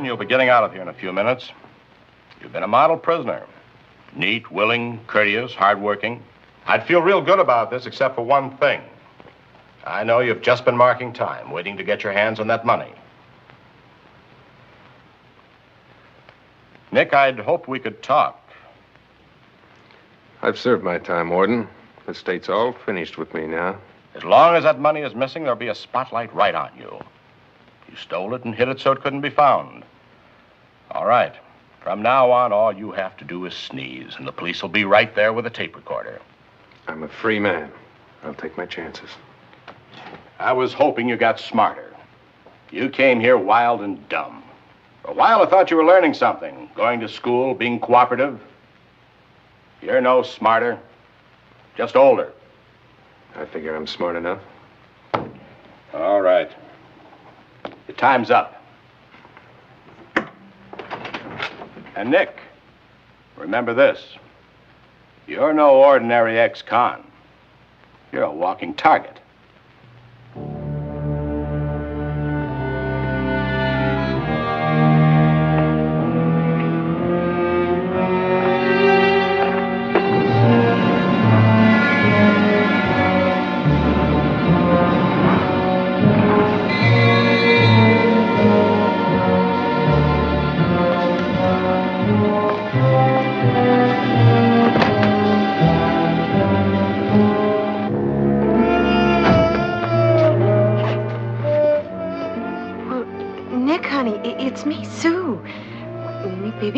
You'll be getting out of here in a few minutes. You've been a model prisoner. Neat, willing, courteous, hardworking. I'd feel real good about this except for one thing. I know you've just been marking time, waiting to get your hands on that money. Nick, I'd hoped we could talk. I've served my time, Warden. The state's all finished with me now. As long as that money is missing, there'll be a spotlight right on you. You stole it and hid it so it couldn't be found. All right. From now on, all you have to do is sneeze, and the police will be right there with a tape recorder. I'm a free man. I'll take my chances. I was hoping you got smarter. You came here wild and dumb. For a while, I thought you were learning something, going to school, being cooperative. You're no smarter, just older. I figure I'm smart enough. All right. Your time's up. And Nick, remember this. You're no ordinary ex-con. You're a walking target.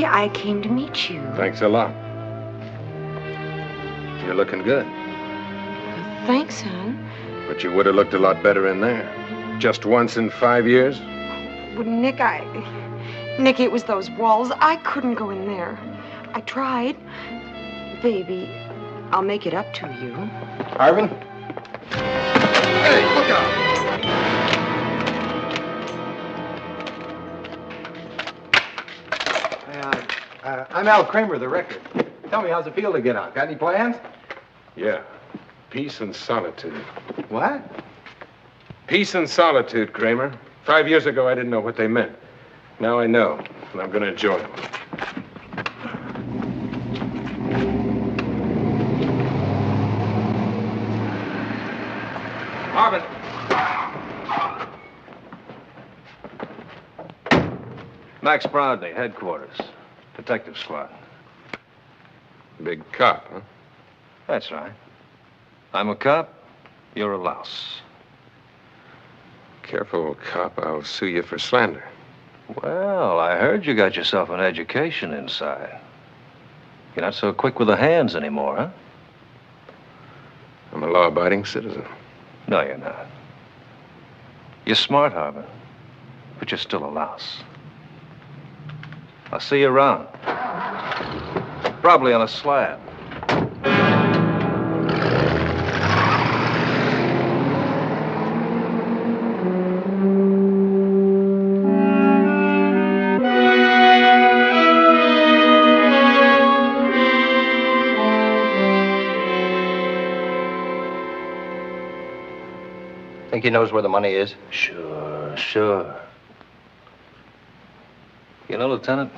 I came to meet you. Thanks a lot. You're looking good. Thanks, hon. But you would have looked a lot better in there. Just once in 5 years? Well, Nick, Nick, it was those walls. I couldn't go in there. I tried. Baby, I'll make it up to you. Harbin? Hey, look out! I'm Al Kramer, the record. Tell me, how's it feel to get out? Got any plans? Yeah. Peace and solitude. What? Peace and solitude, Kramer. 5 years ago, I didn't know what they meant. Now I know, and I'm going to enjoy them. Harbin. Max Brownlee, headquarters. Detective squad. Big cop, huh? That's right. I'm a cop, you're a louse. Careful, cop. I'll sue you for slander. Well, I heard you got yourself an education inside. You're not so quick with the hands anymore, huh? I'm a law-abiding citizen. No, you're not. You're smart, Harbin, but you're still a louse. I'll see you around. Probably on a slab. Think he knows where the money is? Sure. You know, Lieutenant,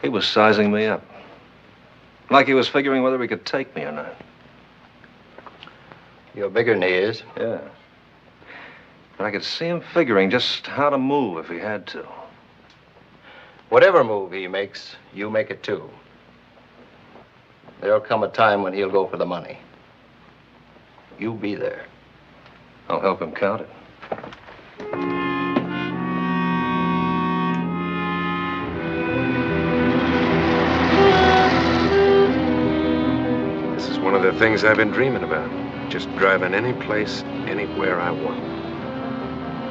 he was sizing me up. Like he was figuring whether he could take me or not. You're bigger than he is. Yeah. But I could see him figuring just how to move if he had to. Whatever move he makes, you make it too. There'll come a time when he'll go for the money. You be there. I'll help him count it. This is one of the things I've been dreaming about. Just driving any place, anywhere I want.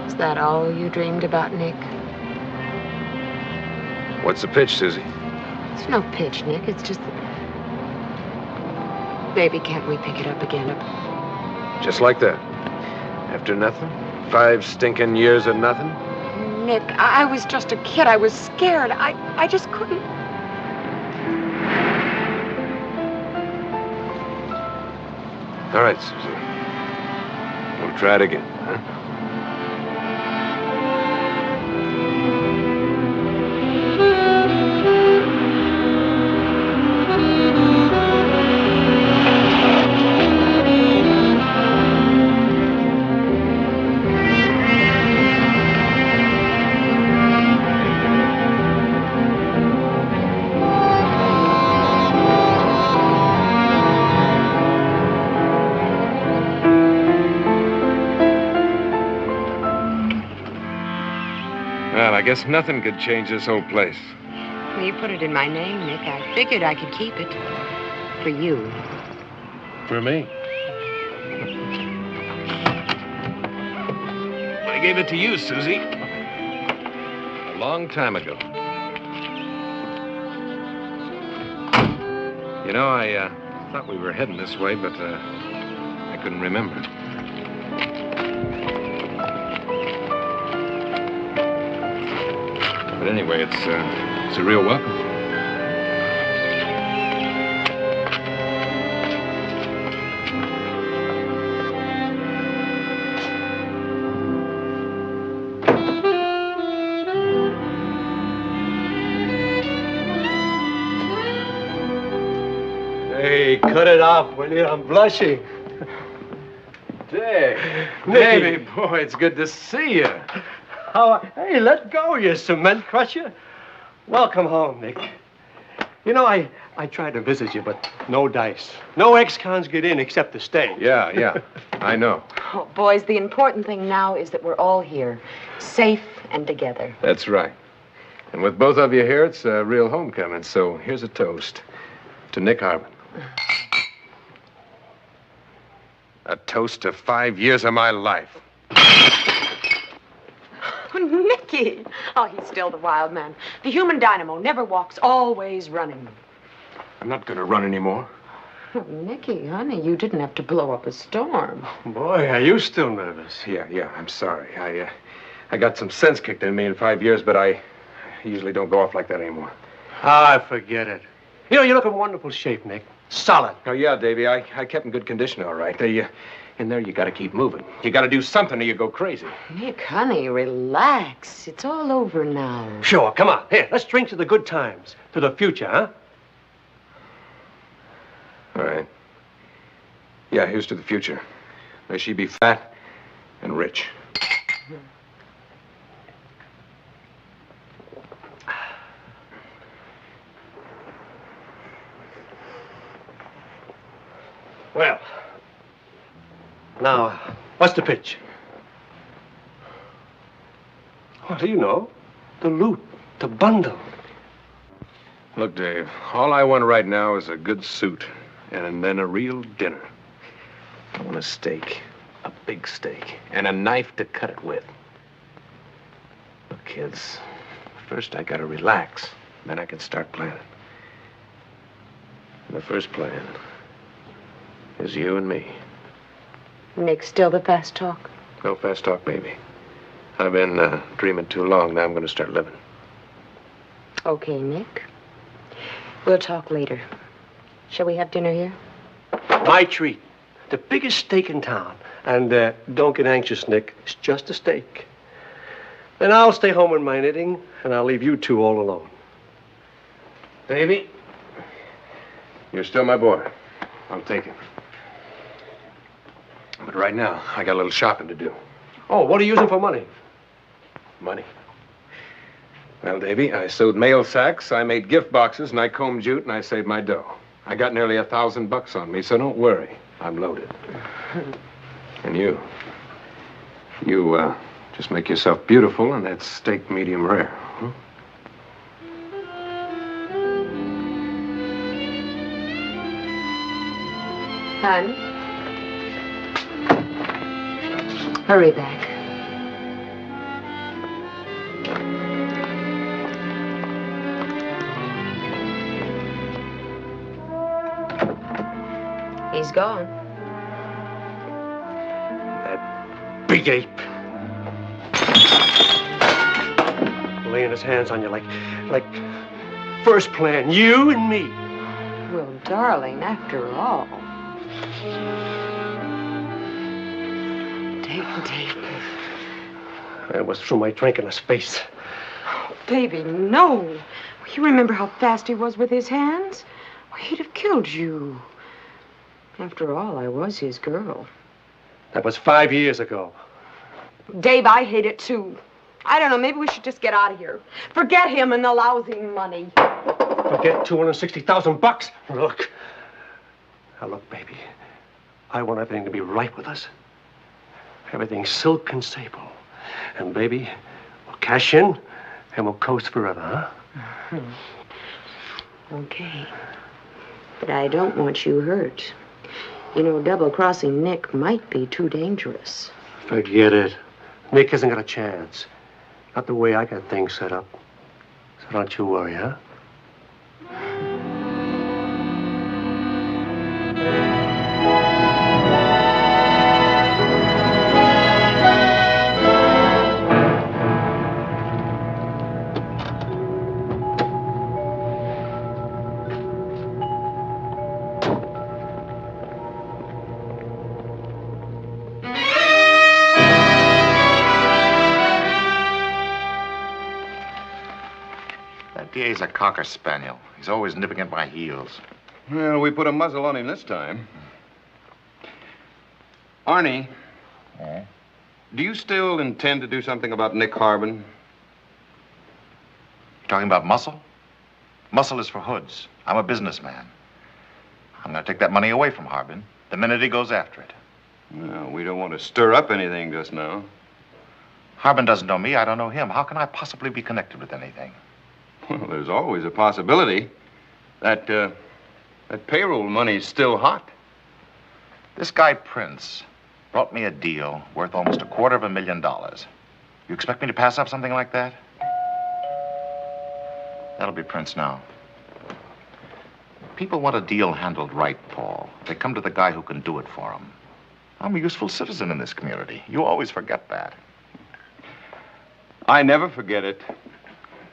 Is that all you dreamed about, Nick? What's the pitch, Susie? It's no pitch, Nick. It's just that... Baby, can't we pick it up again? Just like that. After nothing? 5 stinking years of nothing? Nick, I was just a kid. I was scared. I just couldn't. All right, Susie. We'll try it again, huh? Well, I guess nothing could change this whole place. Well, you put it in my name, Nick. I figured I could keep it. For you. For me? I gave it to you, Susie. A long time ago. You know, I thought we were heading this way, but I couldn't remember. But anyway, it's a real welcome. Hey, cut it off, will you? I'm blushing. Dick, Nicky. baby boy, it's good to see you. Hey, let go, you cement crusher. Welcome home, Nick. You know, I tried to visit you, but no dice. No ex-cons get in except to stay. Yeah, I know. Oh, boys, the important thing now is that we're all here, safe and together. That's right. And with both of you here, it's a real homecoming. So here's a toast to Nick Harbin. A toast to 5 years of my life. Nicky! Oh, he's still the wild man. The human dynamo never walks, always running. I'm not going to run anymore. Oh, Nicky, honey, you didn't have to blow up a storm. Boy, are you still nervous? Yeah, I'm sorry. I got some sense kicked in me in 5 years, but I usually don't go off like that anymore. Ah, forget it. You know, you look in wonderful shape, Nick. Solid. Oh, yeah, Davy, I kept in good condition, all right. In there, you got to keep moving. You got to do something or you go crazy. Nick, honey, relax. It's all over now. Sure, come on. Here, let's drink to the good times. To the future, huh? All right. Yeah, here's to the future. May she be fat and rich. Well, now, what's the pitch? What do you know? The loot, the bundle. Look, Dave, all I want right now is a good suit and then a real dinner. I want a steak, a big steak, and a knife to cut it with. Look, kids, first I gotta relax, then I can start planning. And the first plan is you and me. Nick, still the fast talk? No fast talk, baby. I've been dreaming too long. Now I'm going to start living. Okay, Nick. We'll talk later. Shall we have dinner here? My treat. The biggest steak in town. And don't get anxious, Nick. It's just a steak. And I'll stay home with my knitting, and I'll leave you two all alone. Baby, you're still my boy. I'll take it. But right now, I got a little shopping to do. Oh, what are you using for money? Money. Well, Davy, I sewed mail sacks, I made gift boxes, and I combed jute, and I saved my dough. I got nearly $1,000 on me, so don't worry. I'm loaded. And you just make yourself beautiful, and that steak medium rare. Hmm? Hon? Hurry back. He's gone. That big ape. Laying his hands on you like first plan, you and me. Well, darling, after all. David. It was through my drink in his face. Baby, no. You remember how fast he was with his hands? He'd have killed you. After all, I was his girl. That was 5 years ago. Dave, I hate it too. I don't know, maybe we should just get out of here. Forget him and the lousy money. Forget $260,000. Look. Now, look, baby. I want everything to be right with us. Everything silk and sable. And, baby, we'll cash in and we'll coast forever, huh? Okay. But I don't want you hurt. You know, double-crossing Nick might be too dangerous. Forget it. Nick hasn't got a chance. Not the way I got things set up. So don't you worry, huh? DA's a cocker spaniel. He's always nipping at my heels. Well, we put a muzzle on him this time. Arnie, do you still intend to do something about Nick Harbin? You talking about muscle? Muscle is for hoods. I'm a businessman. I'm going to take that money away from Harbin the minute he goes after it. Well, we don't want to stir up anything just now. Harbin doesn't know me. I don't know him. How can I possibly be connected with anything? Well, there's always a possibility. That payroll money's still hot. This guy, Prince, brought me a deal worth almost $250,000. You expect me to pass up something like that? That'll be Prince now. People want a deal handled right, Paul. They come to the guy who can do it for them. I'm a useful citizen in this community. You always forget that. I never forget it.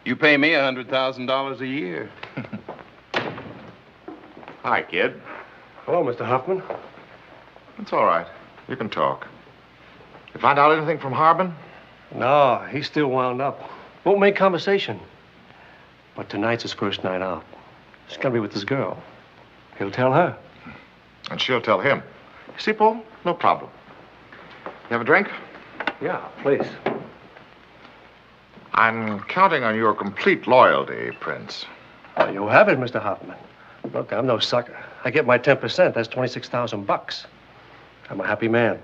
You pay me $100,000 a year. Hi, kid. Hello, Mr. Hoffman. It's all right. You can talk. You find out anything from Harbin? No, he's still wound up. Won't make conversation. But tonight's his first night out. He's gonna be with his girl. He'll tell her. And she'll tell him. You see, Paul? No problem. You have a drink? Yeah, please. I'm counting on your complete loyalty, Prince. Well, you have it, Mr. Hoffman. Look, I'm no sucker. I get my 10%. That's $26,000. I'm a happy man.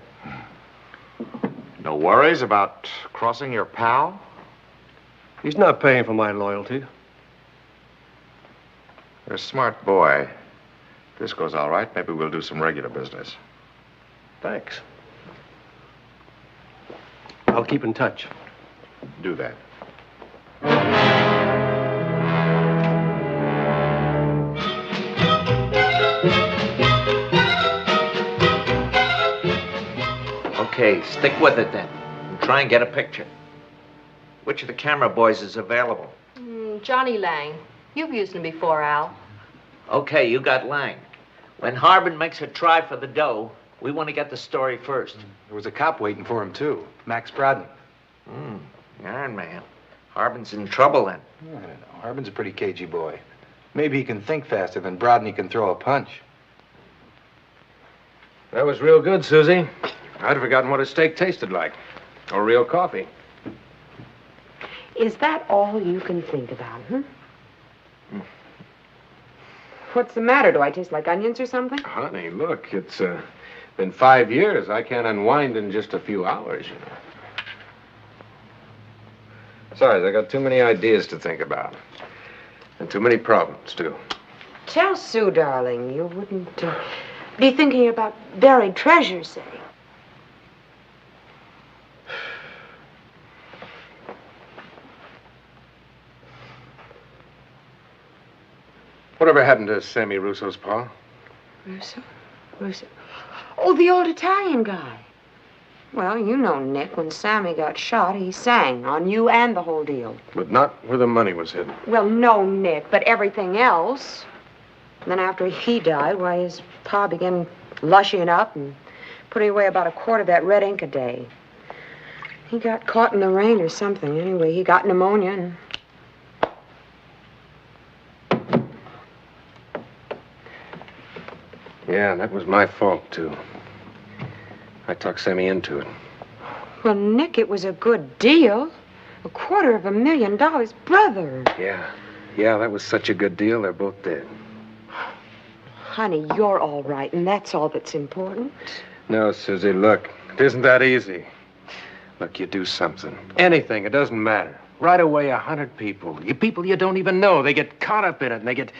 No worries about crossing your pal? He's not paying for my loyalty. You're a smart boy. If this goes all right, maybe we'll do some regular business. Thanks. I'll keep in touch. Do that. Okay, stick with it then. And try and get a picture. Which of the camera boys is available? Johnny Lang. You've used him before, Al. Okay, you got Lang. When Harbin makes a try for the dough, we want to get the story first. There was a cop waiting for him, too. Max Brodney. Iron Man. Harbin's in trouble then. I don't know. Harbin's a pretty cagey boy. Maybe he can think faster than Brodney can throw a punch. That was real good, Susie. I'd forgotten what a steak tasted like. Or real coffee. Is that all you can think about, What's the matter? Do I taste like onions or something? Honey, look, it's been 5 years. I can't unwind in just a few hours, you know. Besides, I got too many ideas to think about. And too many problems, too. Tell Sue, darling, you wouldn't be thinking about buried treasure, say. Whatever happened to Sammy Russo's pa? Russo? Who's it? Oh, the old Italian guy. Well, you know, Nick, when Sammy got shot, he sang on you and the whole deal. But not where the money was hidden. Well, no, Nick, but everything else. And then after he died, why, his pa began lushing up and putting away about a quart of that red ink a day. He got caught in the rain or something. Anyway, he got pneumonia and... Yeah, that was my fault, too. I talked Sammy into it. Well, Nick, it was a good deal. $250,000, brother. Yeah, that was such a good deal, they're both dead. Honey, you're all right, and that's all that's important. No, Susie, look, it isn't that easy. Look, you do something. Anything, it doesn't matter. Right away, 100 people. People you don't even know. They get caught up in it, and they get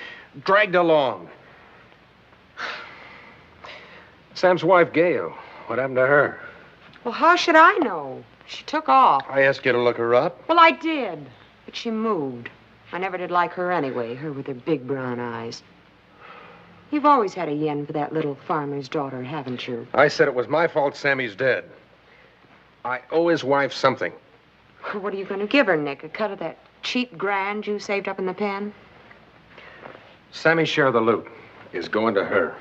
dragged along. Sam's wife, Gail, what happened to her? Well, how should I know? She took off. I asked you to look her up. Well, I did, but she moved. I never did like her anyway, her with her big brown eyes. You've always had a yen for that little farmer's daughter, haven't you? I said it was my fault Sammy's dead. I owe his wife something. What are you going to give her, Nick? A cut of that cheap grand you saved up in the pen? Sammy's share of the loot is going to her.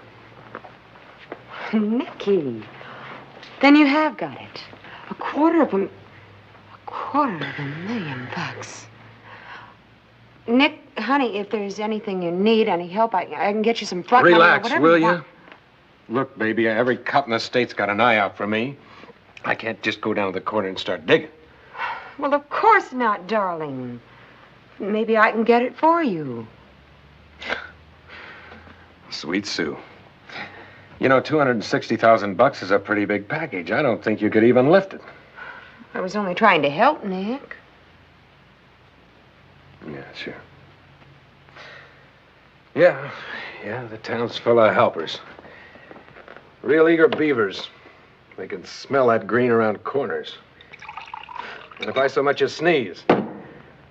Nicky, then you have got it. $250,000. Nick, honey, if there's anything you need, any help, I can get you some front money or Relax, whatever will you you? want. Look, baby, every cop in the state's got an eye out for me. I can't just go down to the corner and start digging. Well, of course not, darling. Maybe I can get it for you. Sweet Sue. You know, $260,000 is a pretty big package. I don't think you could even lift it. I was only trying to help, Nick. Yeah, sure. Yeah, the town's full of helpers. Real eager beavers. They can smell that green around corners. And if I so much as sneeze,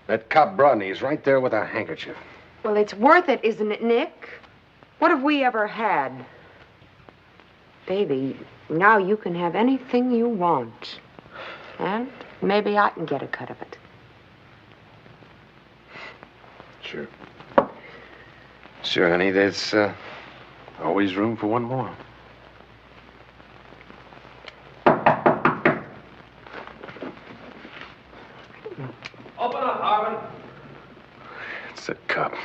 that cop Brodney's right there with a handkerchief. Well, it's worth it, isn't it, Nick? What have we ever had? Baby, now you can have anything you want. And maybe I can get a cut of it. Sure. Sure, honey, there's always room for one more. Open up, Harbin. It's a cop.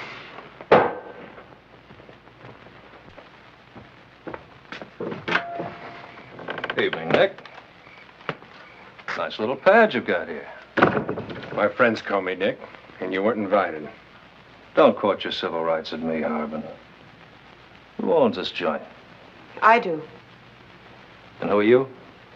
Evening, Nick. Nice little pad you've got here. My friends call me Nick, and you weren't invited. Don't quote your civil rights at me, Harbin. Who owns this joint? I do. And who are you?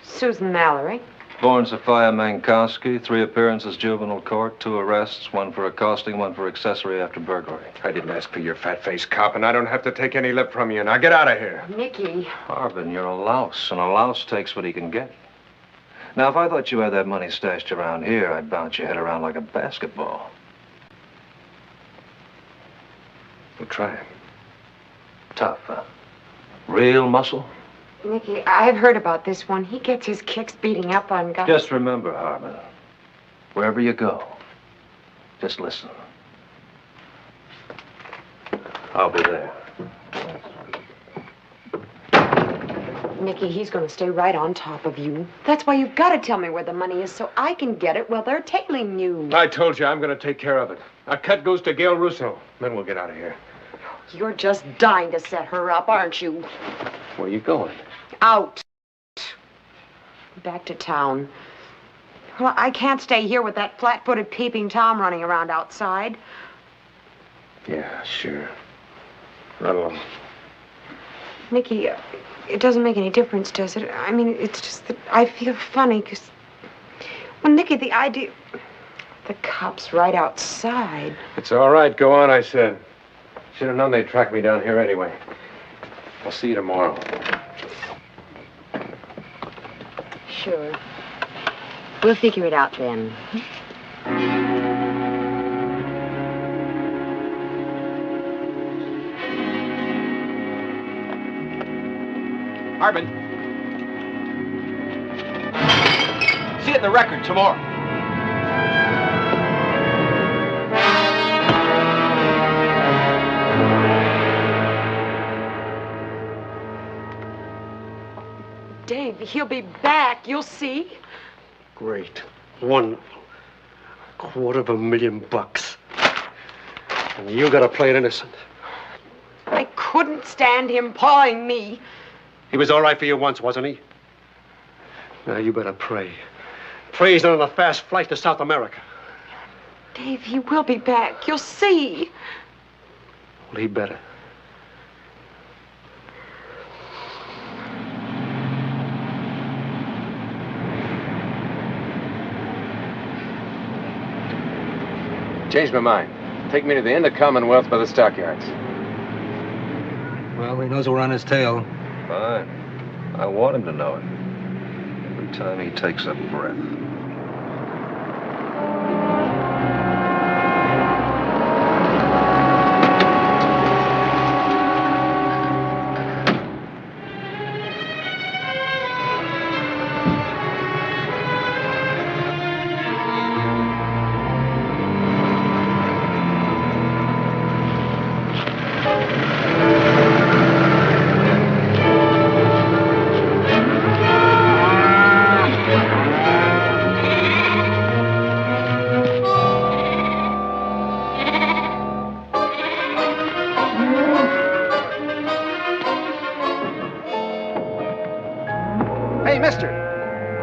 Susan Mallory. Born Sophia Mankowski, 3 appearances juvenile court, 2 arrests, 1 for accosting, 1 for accessory after burglary. I didn't ask for your fat-faced cop, and I don't have to take any lip from you. Now get out of here. Nicky. Harbin, you're a louse, and a louse takes what he can get. Now, if I thought you had that money stashed around here, I'd bounce your head around like a basketball. We'll try it. Tough, huh? Real muscle? Nicky, I've heard about this one. He gets his kicks beating up on guys. Just remember, Harbin, wherever you go, just listen. I'll be there. Nicky, he's going to stay right on top of you. That's why you've got to tell me where the money is so I can get it while they're tailing you. I told you I'm going to take care of it. A cut goes to Gail Russo. Then we'll get out of here. You're just dying to set her up, aren't you? Where are you going? Out. Back to town. Well, I can't stay here with that flat-footed peeping Tom running around outside. Yeah, sure. Run along. Nicky, it doesn't make any difference, does it? I mean, it's just that I feel funny because... Well, Nicky, the idea... The cop's right outside. It's all right. Go on, I said. Should have known they'd track me down here anyway. I'll see you tomorrow. Sure. We'll figure it out then. Harbin. See it in the record tomorrow. Dave, he'll be back. You'll see. Great. Wonderful. $250,000. And you gotta play it innocent. I couldn't stand him pawing me. He was all right for you once, wasn't he? Now you better pray. Pray he's not on a fast flight to South America. Dave, he will be back. You'll see. Well, he better. Changed my mind. Take me to the end of Commonwealth by the stockyards. Well, he knows we're on his tail. Fine. I want him to know it. Every time he takes a breath.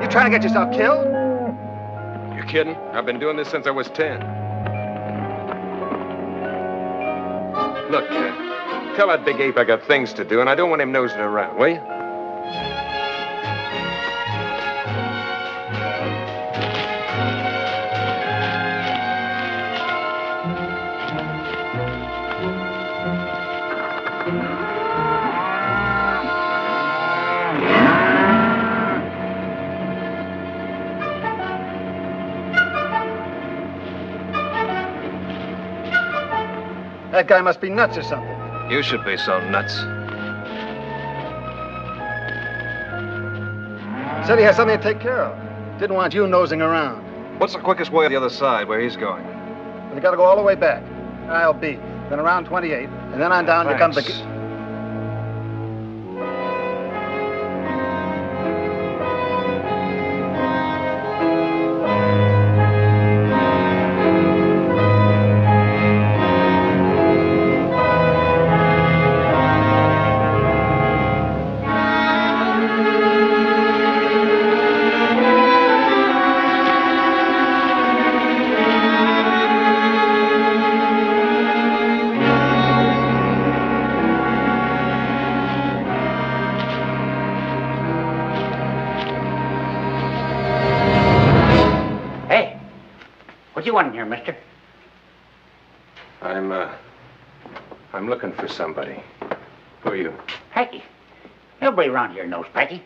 Trying to get yourself killed? You kidding? I've been doing this since I was 10. Look, tell that big ape I got things to do, and I don't want him nosing around, will you? That guy must be nuts or something. You should be so nuts. Said he had something to take care of. Didn't want you nosing around. What's the quickest way to the other side where he's going? Well, you gotta go all the way back. I'll beat. Then around 28, and then on down Thanks. you come to... What do you want in here, mister? I'm looking for somebody. Who are you? Packy. Everybody around here knows Packy.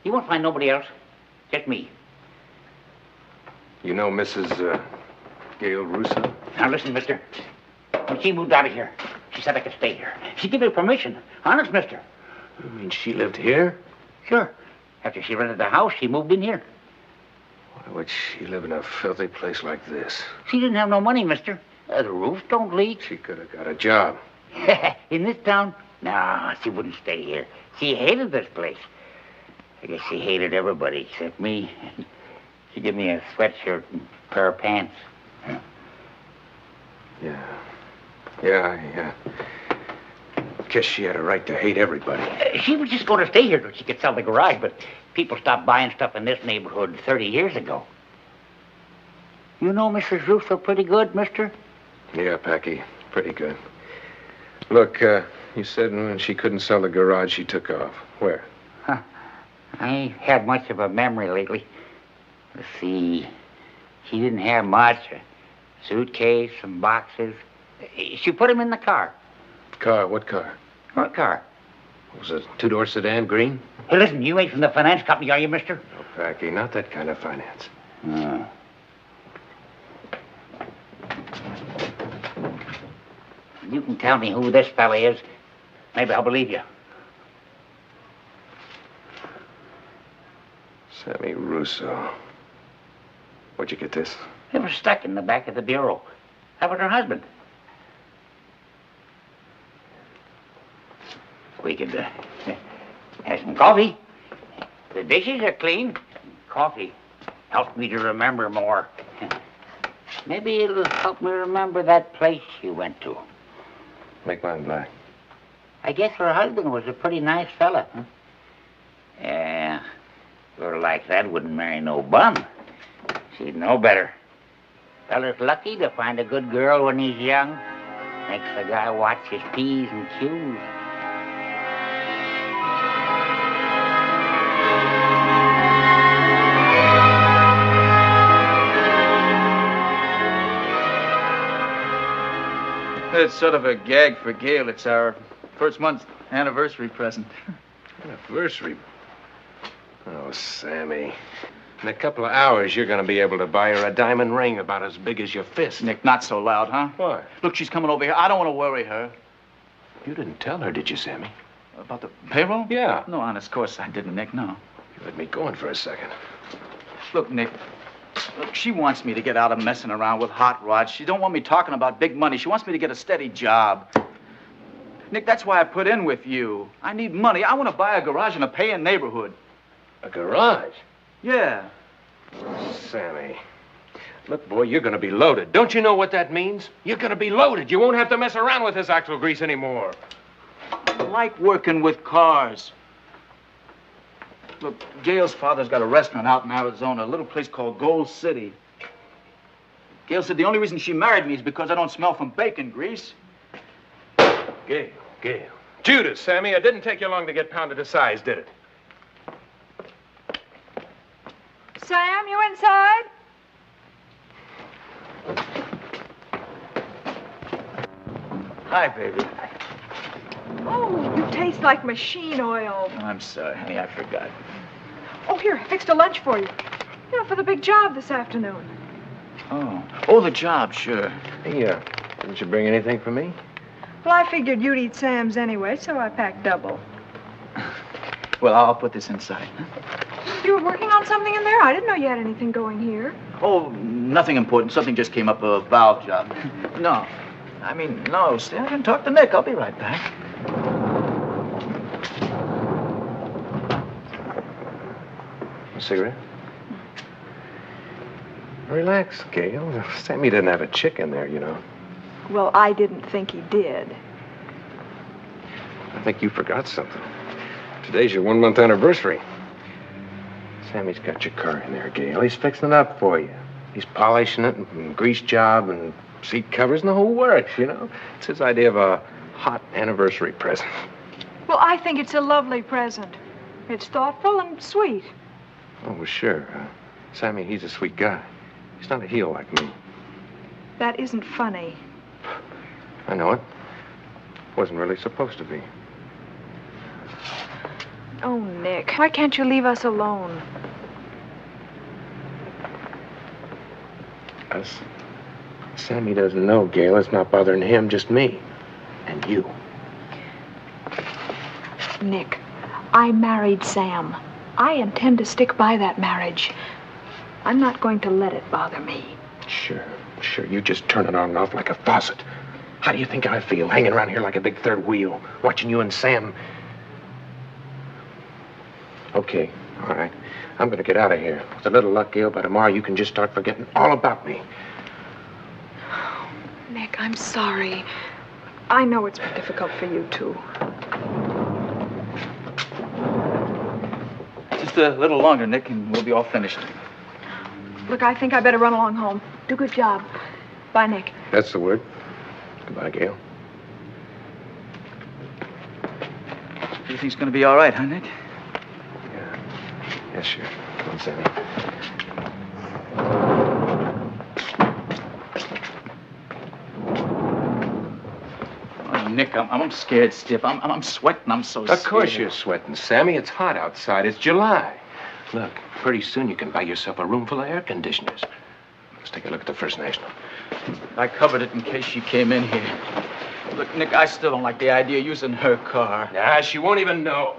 You won't find nobody else. Just me. You know Mrs. Gail Russo? Now listen, mister. When she moved out of here, she said I could stay here. She gave me permission. Honest, mister. You mean she lived here? Sure. After she rented the house, she moved in here. Why would she live in a filthy place like this? She didn't have no money, mister. The roof don't leak. She could have got a job. In this town? No, she wouldn't stay here. She hated this place. I guess she hated everybody except me. She gave me a sweatshirt and a pair of pants. Yeah. Guess she had a right to hate everybody. She was just going to stay here till she could sell the garage, but people stopped buying stuff in this neighborhood 30 years ago. You know Mrs. Russo pretty good, mister? Yeah, Packy, pretty good. Look, you said when she couldn't sell the garage, she took off. Where? Huh. I ain't had much of a memory lately. Let's see. She didn't have much. A suitcase, some boxes. She put them in the car. Car? What car? What car? Was it a two-door sedan, green? Hey, listen, you ain't from the finance company, are you, mister? No, Packy, not that kind of finance. You can tell me who this fella is. Maybe I'll believe you. Sammy Russo. Where'd you get this? It was stuck in the back of the bureau. That was her husband. We could have some coffee. The dishes are clean. Coffee helps me to remember more. Maybe it'll help me remember that place you went to. Make mine black. I guess her husband was a pretty nice fella. Huh? Yeah, a girl like that wouldn't marry no bum. She'd know better. Fella's lucky to find a good girl when he's young. Makes the guy watch his P's and Q's. It's sort of a gag for Gail. It's our first month anniversary present. Anniversary? Oh, Sammy. In a couple of hours, you're going to be able to buy her a diamond ring about as big as your fist. Nick, not so loud, huh? Why? Look, she's coming over here. I don't want to worry her. You didn't tell her, did you, Sammy? About the payroll? Yeah. No, honest, of course I didn't, Nick, no. You let me go in for a second. Look, Nick, look, she wants me to get out of messing around with hot rods. She don't want me talking about big money. She wants me to get a steady job. Nick, that's why I put in with you. I need money. I want to buy a garage in a paying neighborhood. A garage? Yeah. Sammy. Look, boy, you're going to be loaded. Don't you know what that means? You're going to be loaded. You won't have to mess around with this axle grease anymore. I like working with cars. Look, Gail's father's got a restaurant out in Arizona, a little place called Gold City. Gail said the only reason she married me is because I don't smell from bacon grease. Gail. Judas, Sammy, it didn't take you long to get pounded to size, did it? Sam, you inside? Hi, baby. Oh, you taste like machine oil. I'm sorry, honey, I forgot. Oh, here, I fixed a lunch for you. You know, for the big job this afternoon. Oh, the job, sure. Hey, didn't you bring anything for me? Well, I figured you'd eat Sam's anyway, so I packed double. Well, I'll put this inside. You were working on something in there? I didn't know you had anything going here. Oh, nothing important. Something just came up, a valve job. No. I mean, no, stay out and talk to Nick. I'll be right back. A cigarette? Relax, Gail. Sammy didn't have a chick in there, you know. Well, I didn't think he did. I think you forgot something. Today's your 1 month anniversary. Sammy's got your car in there, Gail. He's fixing it up for you. He's polishing it and grease job and seat covers and the whole works, you know. It's his idea of a hot anniversary present. Well, I think it's a lovely present. It's thoughtful and sweet. Oh, well, sure. Sammy, he's a sweet guy. He's not a heel like me. That isn't funny. I know it. Wasn't really supposed to be. Oh, Nick, why can't you leave us alone? Us? Sammy doesn't know, Gail. It's not bothering him, just me. And you. Nick, I married Sam. I intend to stick by that marriage. I'm not going to let it bother me. Sure. You just turn it on and off like a faucet. How do you think I feel, hanging around here like a big third wheel, watching you and Sam? Okay, all right. I'm gonna get out of here. With a little luck, Gail, by tomorrow you can just start forgetting all about me. Nick, I'm sorry. I know it's been difficult for you, too. Just a little longer, Nick, and we'll be all finished. Look, I think I better run along home. Do a good job. Bye, Nick. That's the word. Goodbye, Gail. Everything's gonna be all right, huh, Nick? Yes, sure. Come on, Sammy. Oh, Nick, I'm scared stiff. I'm sweating. I'm so scared. Of course you're sweating, Sammy. It's hot outside. It's July. Look, pretty soon you can buy yourself a room full of air conditioners. Let's take a look at the First National. I covered it in case she came in here. Look, Nick, I still don't like the idea of using her car. Nah, she won't even know.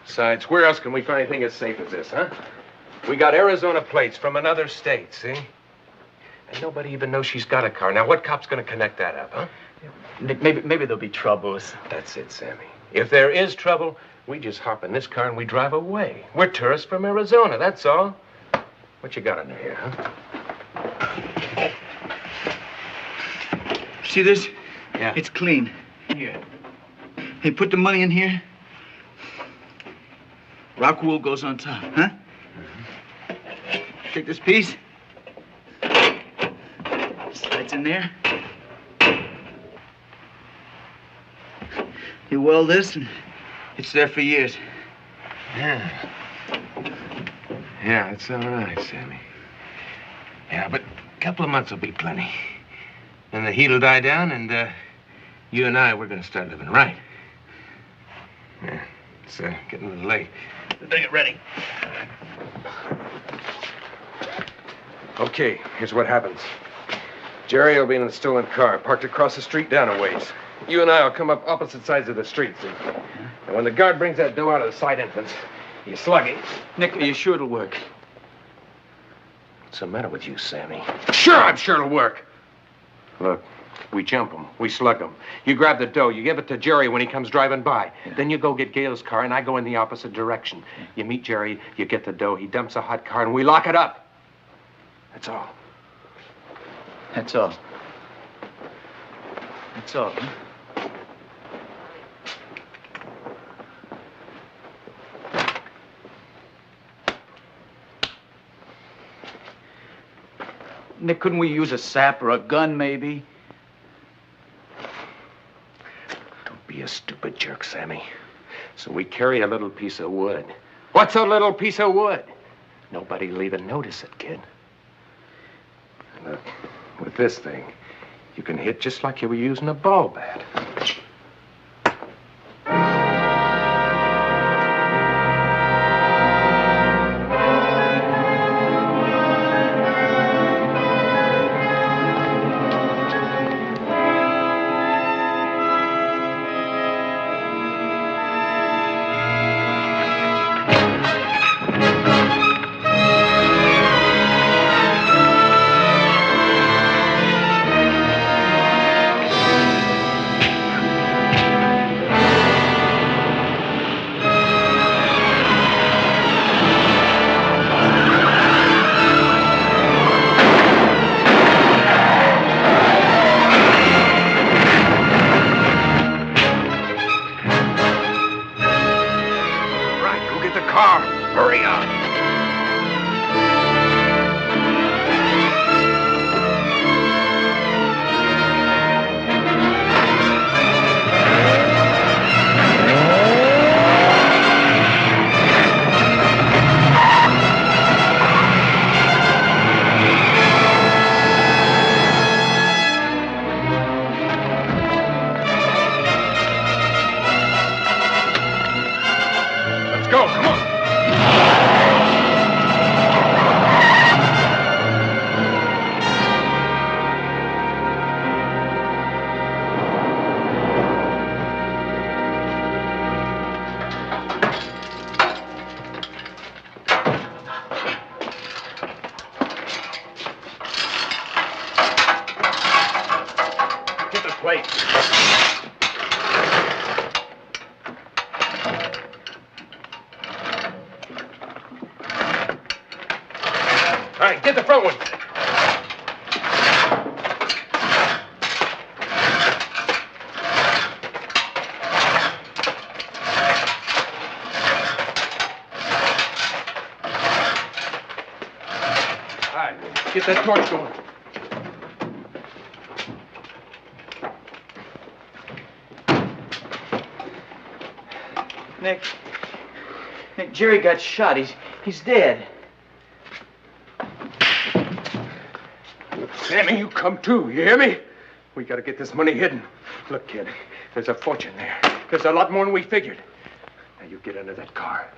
Besides, where else can we find anything as safe as this, huh? We got Arizona plates from another state, see? And nobody even knows she's got a car. Now, what cop's gonna connect that up, huh? Nick, maybe there'll be troubles. That's it, Sammy. If there is trouble, we just hop in this car and we drive away. We're tourists from Arizona, that's all. What you got under here, huh? See this? Yeah. It's clean. Here. Hey, put the money in here. Rock wool goes on top, huh? Take this piece. Slides in there. You weld this, and it's there for years. Yeah. Yeah, that's all right, Sammy. Yeah, but a couple of months will be plenty. Then the heat'll die down, and you and I, we're gonna start living right. Yeah, it's getting a little late. Better get ready. Okay, here's what happens. Jerry will be in a stolen car, parked across the street down a ways. You and I will come up opposite sides of the street, see? And when the guard brings that dough out of the side entrance, you slug him. Nick, are you sure it'll work? What's the matter with you, Sammy? Sure, I'm sure it'll work. Look, we jump him, we slug him. You grab the dough, you give it to Jerry when he comes driving by. Yeah. Then you go get Gail's car, and I go in the opposite direction. You meet Jerry, you get the dough, he dumps a hot car, and we lock it up. That's all. That's all. That's all, huh? Nick, couldn't we use a sap or a gun, maybe? Don't be a stupid jerk, Sammy. So we carry a little piece of wood. What's a little piece of wood? Nobody'll even notice it, kid. Look, with this thing, you can hit just like you were using a ball bat. Get the front one. All right, get that torch going. Nick, Jerry got shot. He's dead. Sammy, you come too, you hear me? We gotta get this money hidden. Look, kid, there's a fortune there. There's a lot more than we figured. Now you get under that car.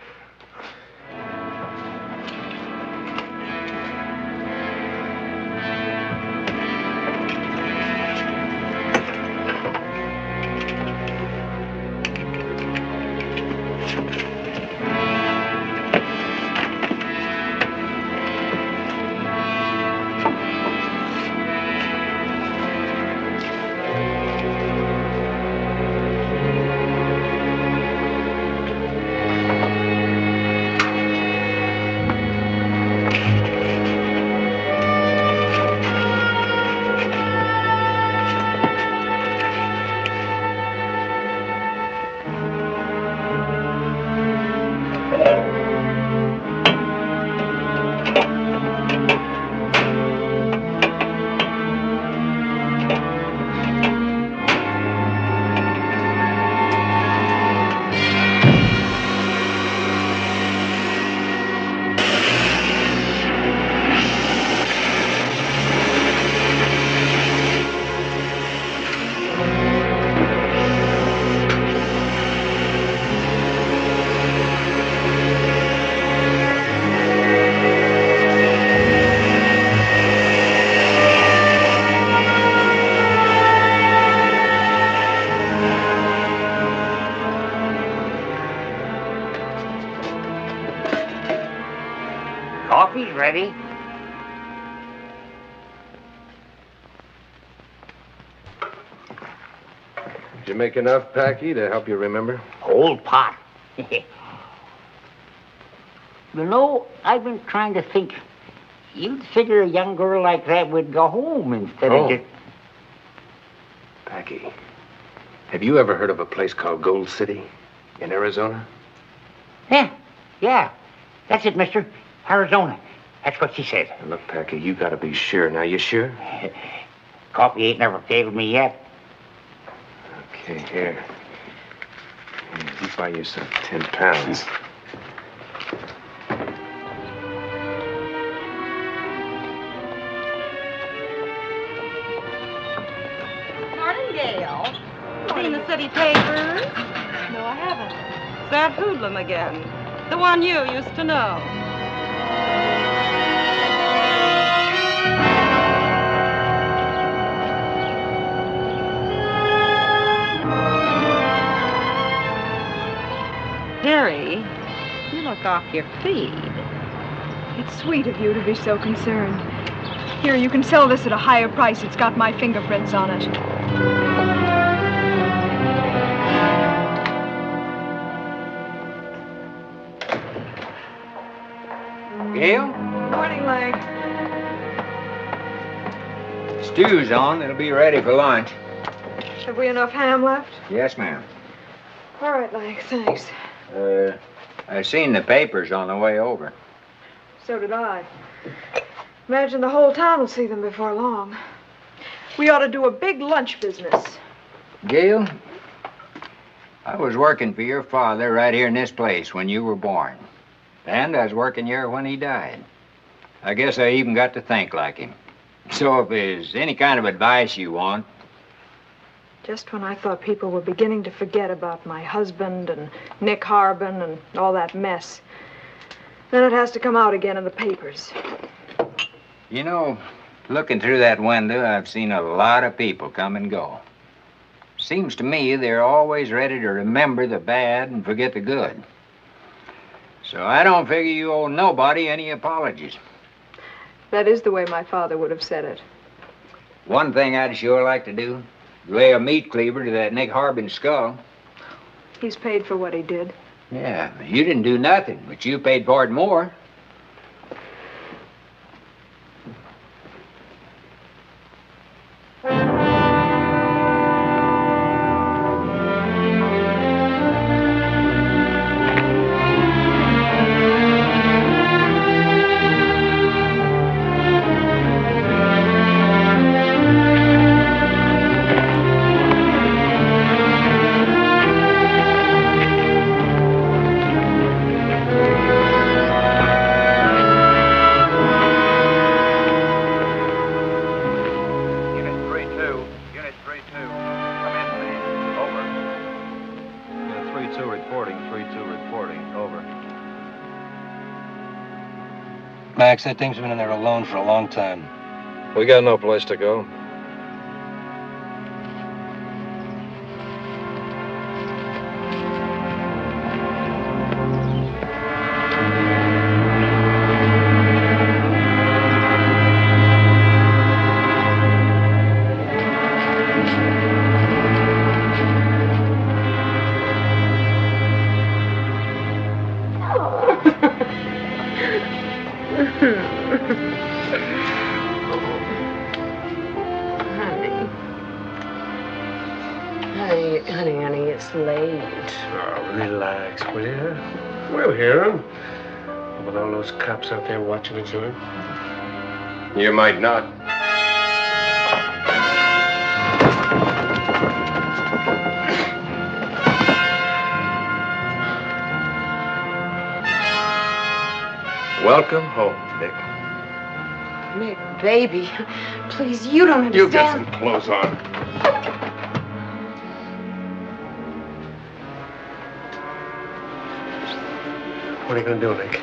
ready? Did you make enough, Packy, to help you remember? Whole pot. You know, I've been trying to think. You'd figure a young girl like that would go home instead of just... Packy, have you ever heard of a place called Gold City in Arizona? Yeah. That's it, mister. Arizona. That's what she said. Now, look, Packy, you gotta be sure. Now, you sure? Coffee ain't never failed me yet. Okay, here. You buy yourself 10 pounds. Morning, Gail. Seen the city papers? No, I haven't. It's that hoodlum again. The one you used to know. Harry, you look off your feed. It's sweet of you to be so concerned. Here, you can sell this at a higher price. It's got my fingerprints on it. Gail? Morning, Lang. Stew's on. It'll be ready for lunch. Have we enough ham left? Yes, ma'am. All right, Lang, thanks. I seen the papers on the way over. So did I. Imagine the whole town will see them before long. We ought to do a big lunch business. Gail, I was working for your father right here in this place when you were born. And I was working here when he died. I guess I even got to think like him. So if there's any kind of advice you want... Just when I thought people were beginning to forget about my husband and Nick Harbin and all that mess, then it has to come out again in the papers. You know, looking through that window, I've seen a lot of people come and go. Seems to me they're always ready to remember the bad and forget the good. So I don't figure you owe nobody any apologies. That is the way my father would have said it. One thing I'd sure like to do, lay a meat cleaver to that Nick Harbin skull. He's paid for what he did. Yeah, you didn't do nothing, but you paid for it more. Max, that thing's been in there alone for a long time. We got no place to go. Honey, it's late. Oh, relax, will you? We'll hear him. With all those cops out there watching us doing. You might not. Welcome home, Nick. Nick, baby, please, you don't understand. You get some clothes on. What are you going to do, Nick?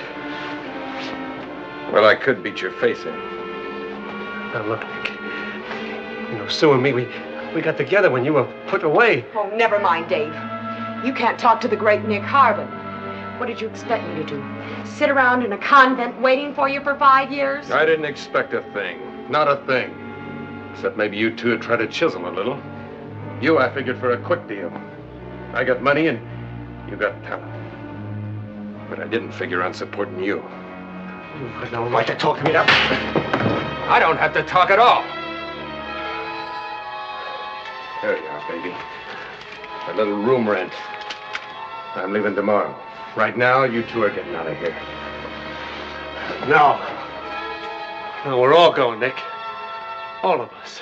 Well, I could beat your face in. Now, look, Nick. You know, Sue and me, we got together when you were put away. Oh, never mind, Dave. You can't talk to the great Nick Harbin. What did you expect me to do? sit around in a convent waiting for you for 5 years? I didn't expect a thing. Not a thing. Except maybe you two would try to chisel a little. You, I figured for a quick deal. I got money and you got talent. But I didn't figure on supporting you. You have no right to talk to me that way. I don't have to talk at all. There you are, baby. A little room rent. I'm leaving tomorrow. Right now, you two are getting out of here. No. No, we're all going, Nick. All of us.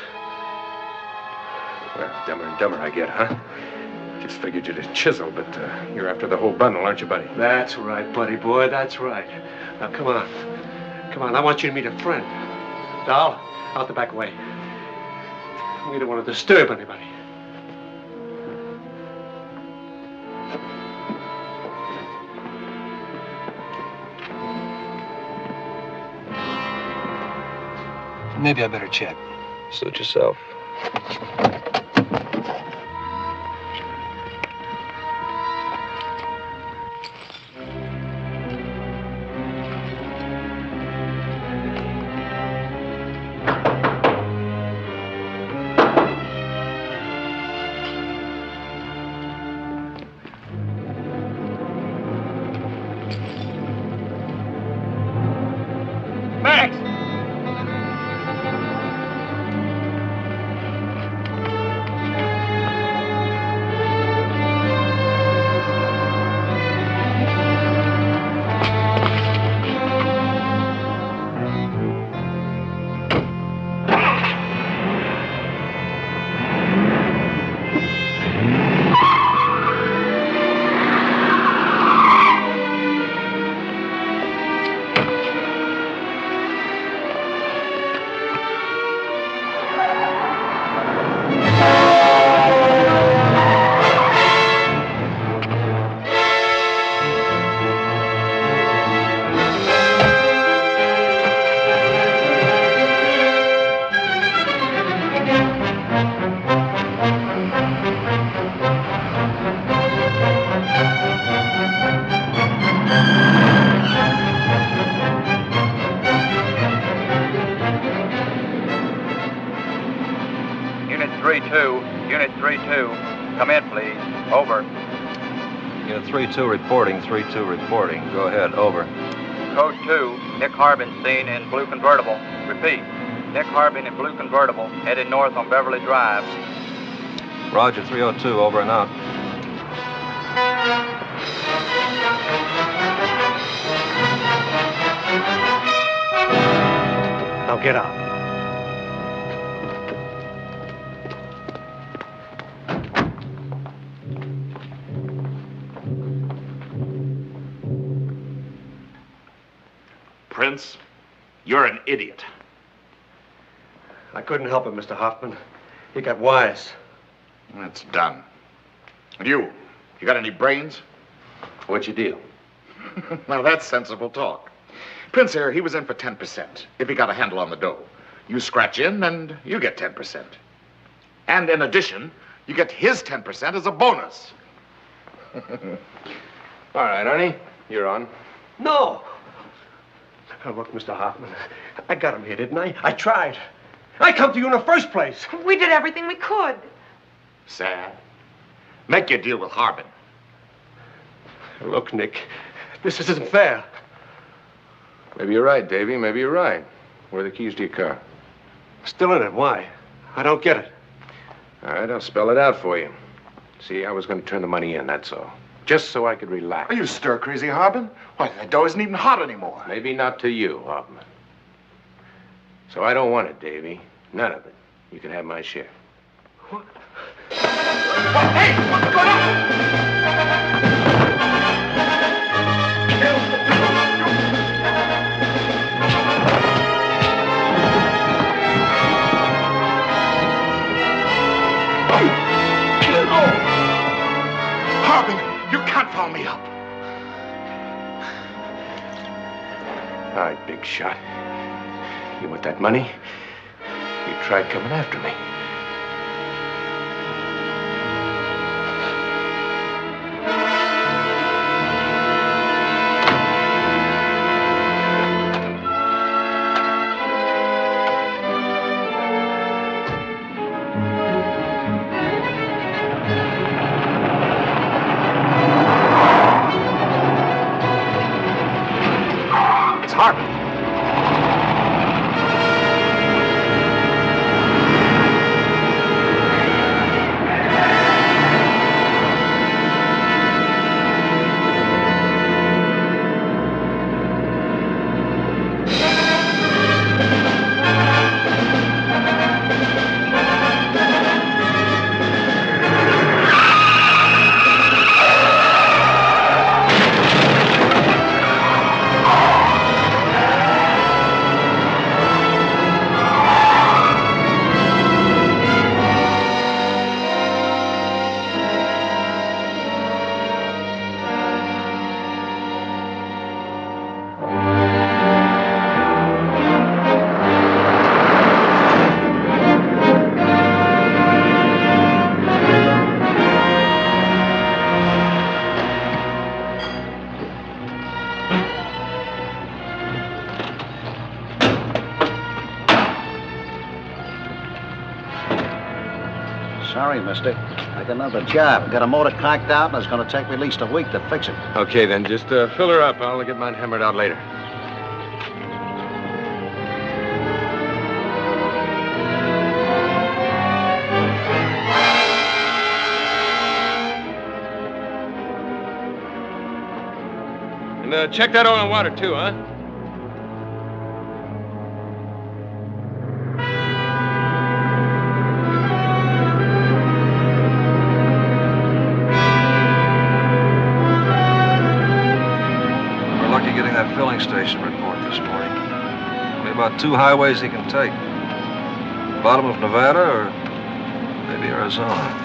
Well, dumber and dumber I get, huh? Just figured you'd chisel, but you're after the whole bundle, aren't you, buddy? That's right, buddy boy, that's right. Now, come on. Come on, I want you to meet a friend. Doll, out the back way. We don't want to disturb anybody. Maybe I better check. Suit yourself. Unit 3-2, come in, please. Over. Unit 3-2 reporting, 3-2 reporting. Go ahead, over. Code 2, Nick Harbin seen in blue convertible. Repeat, Nick Harbin in blue convertible, headed north on Beverly Drive. Roger, 302, over and out. Now get out. Prince, you're an idiot. I couldn't help it, Mr. Hoffman. He got wise. That's done. And you got any brains? What's your deal? Now, that's sensible talk. Prince here, he was in for 10% if he got a handle on the dough. You scratch in and you get 10%. And in addition, you get his 10% as a bonus. All right, honey, you're on. No. Now, look, Mr. Hoffman, I got him here, didn't I? I tried. I come to you in the first place. We did everything we could. Sad. Make your deal with Harbin. Look, Nick, this isn't fair. Maybe you're right, Davy. Maybe you're right. Where are the keys to your car? Still in it. Why? I don't get it. All right, I'll spell it out for you. See, I was going to turn the money in, that's all. Just so I could relax. Are you stir-crazy, Harbin? Why, that dough isn't even hot anymore. Maybe not to you, Hoffman. So I don't want it, Davy. None of it. You can have my share. What? Hey, what's going on? Harbin, you can't foul me up. All right, big shot. You want that money? You tried coming after me. Sorry, mister. I got another job. Got a motor cocked out, and it's going to take me at least a week to fix it. Okay, then. Just fill her up. I'll get mine hammered out later. And check that oil and water, too, huh? We're lucky getting that filling station report this morning. Only about 2 highways he can take. Bottom of Nevada or maybe Arizona.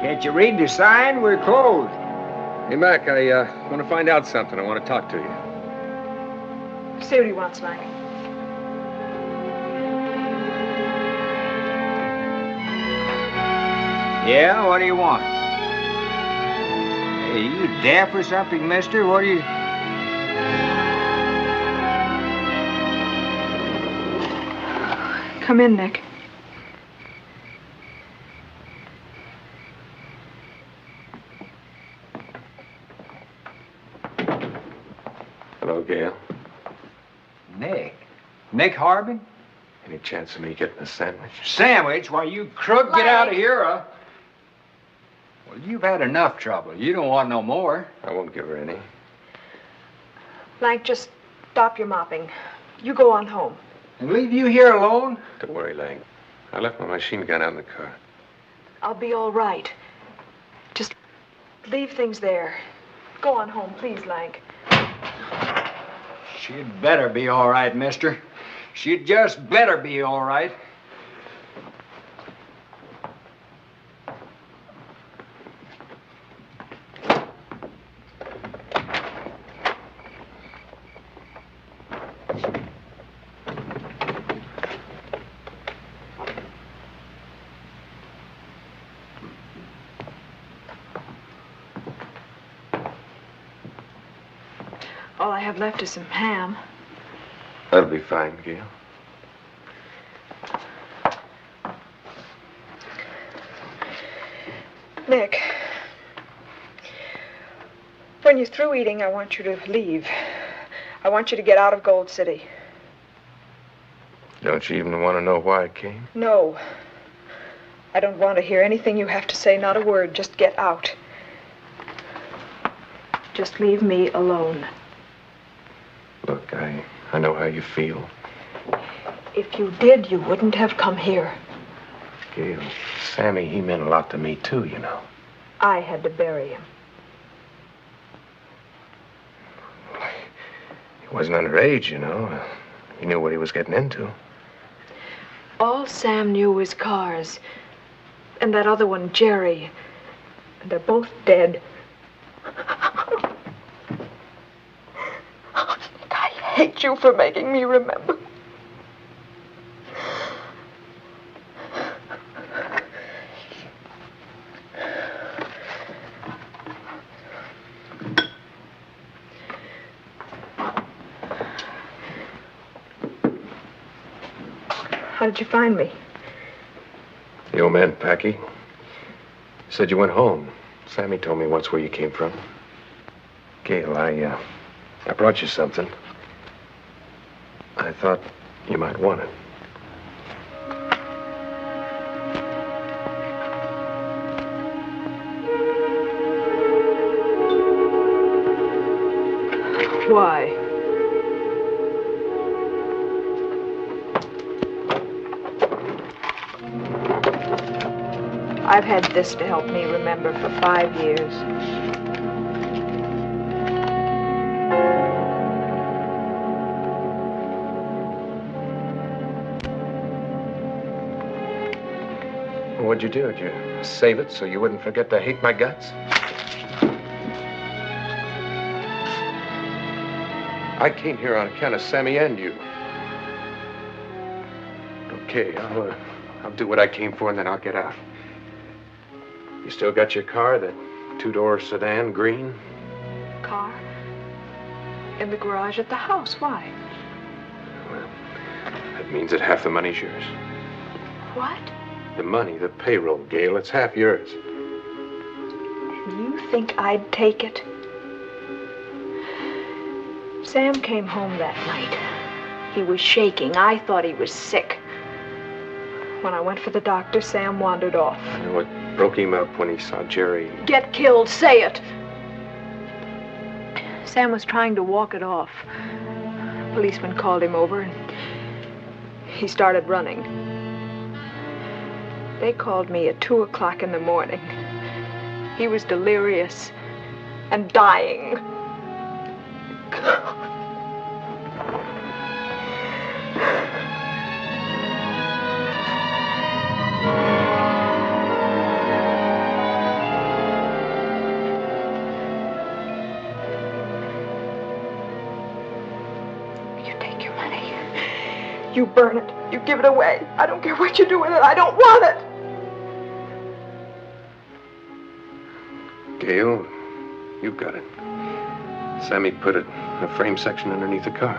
Can't you read the sign? We're closed. Hey, Mac, I want to find out something. I want to talk to you. See what he wants, Mike. Yeah, what do you want? Hey, you deaf or something, mister? What do you... Come in, Nick. Hello, Gail. Nick? Nick Harbin? Any chance of me getting a sandwich? Sandwich? Why, you crook, get out of here, huh? Well, you've had enough trouble. You don't want no more. I won't give her any. Blank, just stop your mopping. You go on home. And leave you here alone? Don't worry, Lang. I left my machine gun out in the car. I'll be all right. Just leave things there. Go on home, please, Lank. She'd better be all right, mister. She'd just better be all right. All I have left is some ham. That'll be fine, Gail. Nick, when you're through eating, I want you to leave. I want you to get out of Gold City. Don't you even want to know why I came? No. I don't want to hear anything you have to say, not a word. Just get out. Just leave me alone. Look, I know how you feel. If you did, you wouldn't have come here. Gail, Sammy, he meant a lot to me, too, you know. I had to bury him. He wasn't underage, you know. He knew what he was getting into. All Sam knew was cars. And that other one, Jerry. And they're both dead. I hate you for making me remember. How did you find me? The old man, Packy, said you went home. Sammy told me once where you came from. Gail, I brought you something. I thought you might want it. Why? I've had this to help me remember for 5 years. What'd you do? Did you save it so you wouldn't forget to hate my guts? I came here on account of Sammy and you. Okay, I'll do what I came for and then I'll get out. You still got your car, that 2-door sedan, green? Car? In the garage at the house. Why? Well, that means that half the money's yours. What? The money, the payroll, Gail, it's half yours. You think I'd take it? Sam came home that night. He was shaking. I thought he was sick. When I went for the doctor, Sam wandered off. I know it broke him up when he saw Jerry. Get killed, say it! Sam was trying to walk it off. Policeman called him over and he started running. They called me at 2 o'clock in the morning. He was delirious and dying. You burn it. You give it away. I don't care what you do with it. I don't want it. Gail, you've got it. Sammy put it in a frame section underneath the car.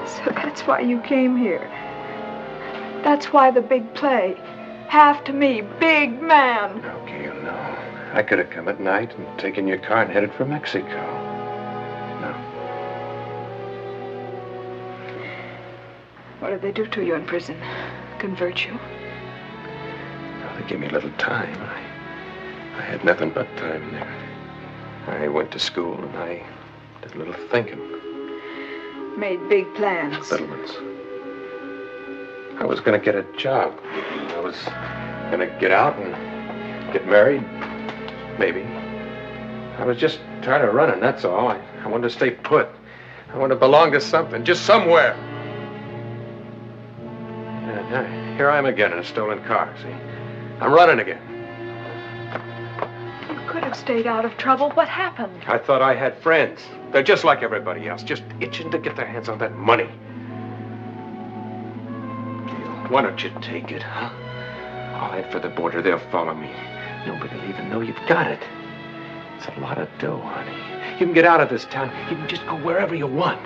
So that's why you came here. That's why the big play. Half to me, big man. No, Gail, no. I could have come at night and taken your car and headed for Mexico. No. What did they do to you in prison? Convert you? Well, they gave me a little time. I had nothing but time in there. I went to school and I did a little thinking. Made big plans. Little ones. I was going to get a job. I was going to get out and get married. Maybe. I was just tired of running, that's all. I wanted to stay put. I wanted to belong to something, just somewhere. And here I am again in a stolen car, see? I'm running again. You could have stayed out of trouble. What happened? I thought I had friends. They're just like everybody else, just itching to get their hands on that money. Why don't you take it, huh? I'll head for the border. They'll follow me. Nobody will even know you've got it. It's a lot of dough, honey. You can get out of this town. You can just go wherever you want.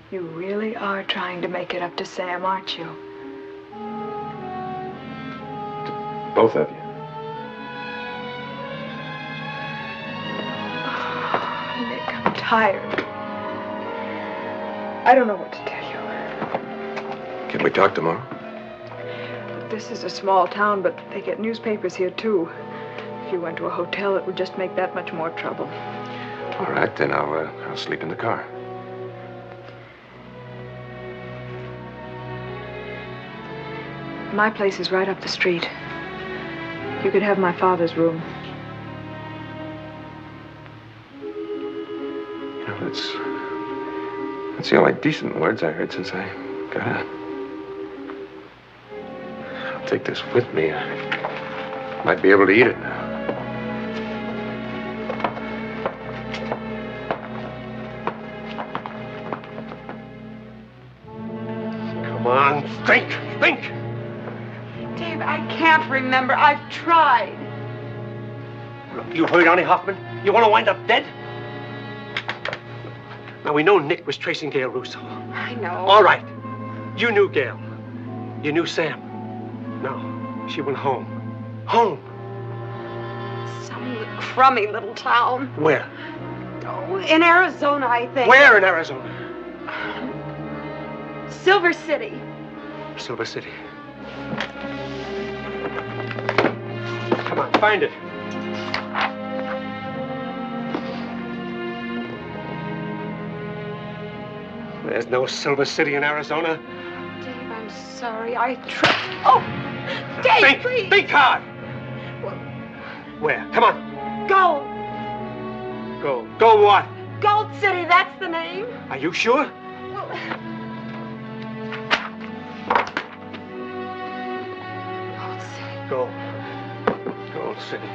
You really are trying to make it up to Sam, aren't you? To both of you. Oh, Nick, I'm tired. I don't know what to tell you. Can we talk tomorrow? This is a small town, but they get newspapers here, too. If you went to a hotel, it would just make that much more trouble. All right, then I'll sleep in the car. My place is right up the street. You could have my father's room. You know, that's the only decent words I heard since I got out. I'll take this with me. I might be able to eat it now. Come on, think! Dave, I can't remember. I've tried. Look, you heard Arnie Hoffman? You want to wind up dead? Now, we know Nick was tracing Gail Russo. I know. All right. You knew Gail. You knew Sam. No, she went home. Home. Some crummy little town. Where? Oh, in Arizona, I think. Where in Arizona? Silver City. Silver City. Come on, find it. There's no Silver City in Arizona. Dave, I'm sorry. I tripped. Oh! Dave, please! Think hard! Where? Come on. Gold! Gold. Gold what? Gold City, that's the name. Are you sure? Gold City. Gold. Gold City.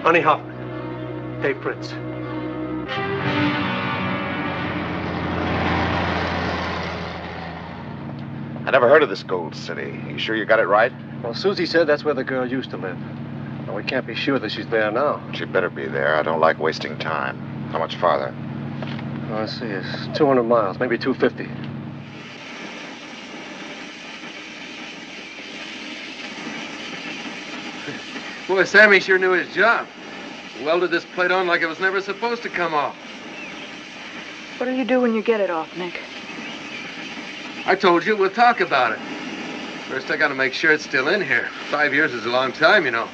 Honey Hoffman. Dave Prince. I never heard of this Gold City. You sure you got it right? Well, Susie said that's where the girl used to live. But we can't be sure that she's there now. She better be there. I don't like wasting time. How much farther? Oh, let's see. It's 200 miles, maybe 250. Boy, Sammy sure knew his job. Welded this plate on like it was never supposed to come off. What do you do when you get it off, Nick? I told you, we'll talk about it. First, I gotta make sure it's still in here. 5 years is a long time, you know.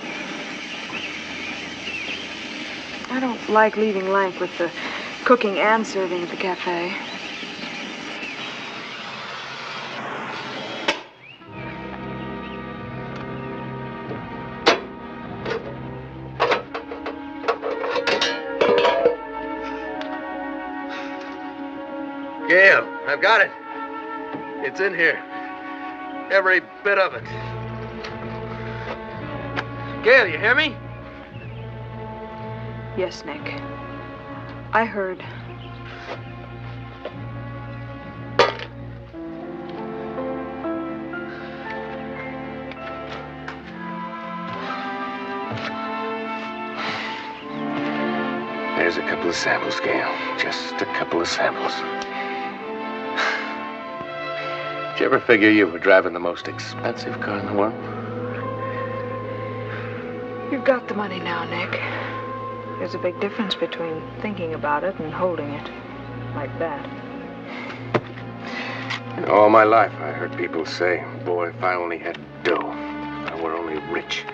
I don't like leaving Lank with the cooking and serving at the cafe. Gail, I've got it. It's in here. Every bit of it. Gail, you hear me? Yes, Nick. I heard. There's a couple of samples, Gail. Just a couple of samples. Did you ever figure you were driving the most expensive car in the world? You've got the money now, Nick. There's a big difference between thinking about it and holding it. Like that. All my life, I heard people say, boy, if I only had dough, if I were only rich.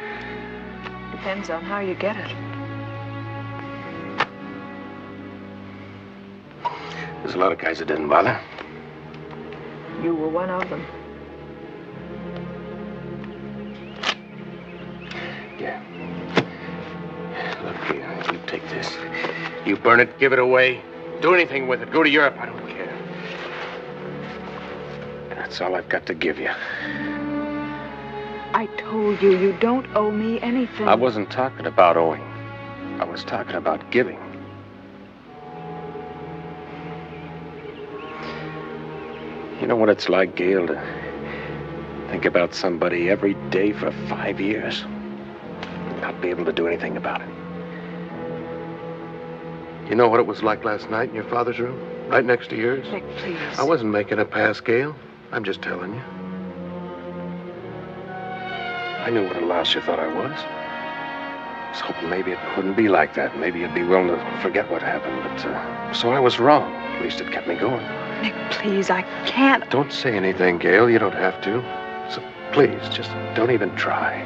Depends on how you get it. There's a lot of guys that didn't bother. You were one of them. Yeah. Look, you take this. You burn it, give it away, do anything with it, go to Europe, I don't care. That's all I've got to give you. I told you, you don't owe me anything. I wasn't talking about owing. I was talking about giving. You know what it's like, Gail, to think about somebody every day for 5 years and not be able to do anything about it. You know what it was like last night in your father's room? Right next to yours? Nick, please. I wasn't making a pass, Gail. I'm just telling you. I knew what a louse you thought I was. I was hoping maybe it wouldn't be like that. Maybe you'd be willing to forget what happened. But so I was wrong. At least it kept me going. Nick, please, I can't. Don't say anything, Gail. You don't have to. So please, just don't even try.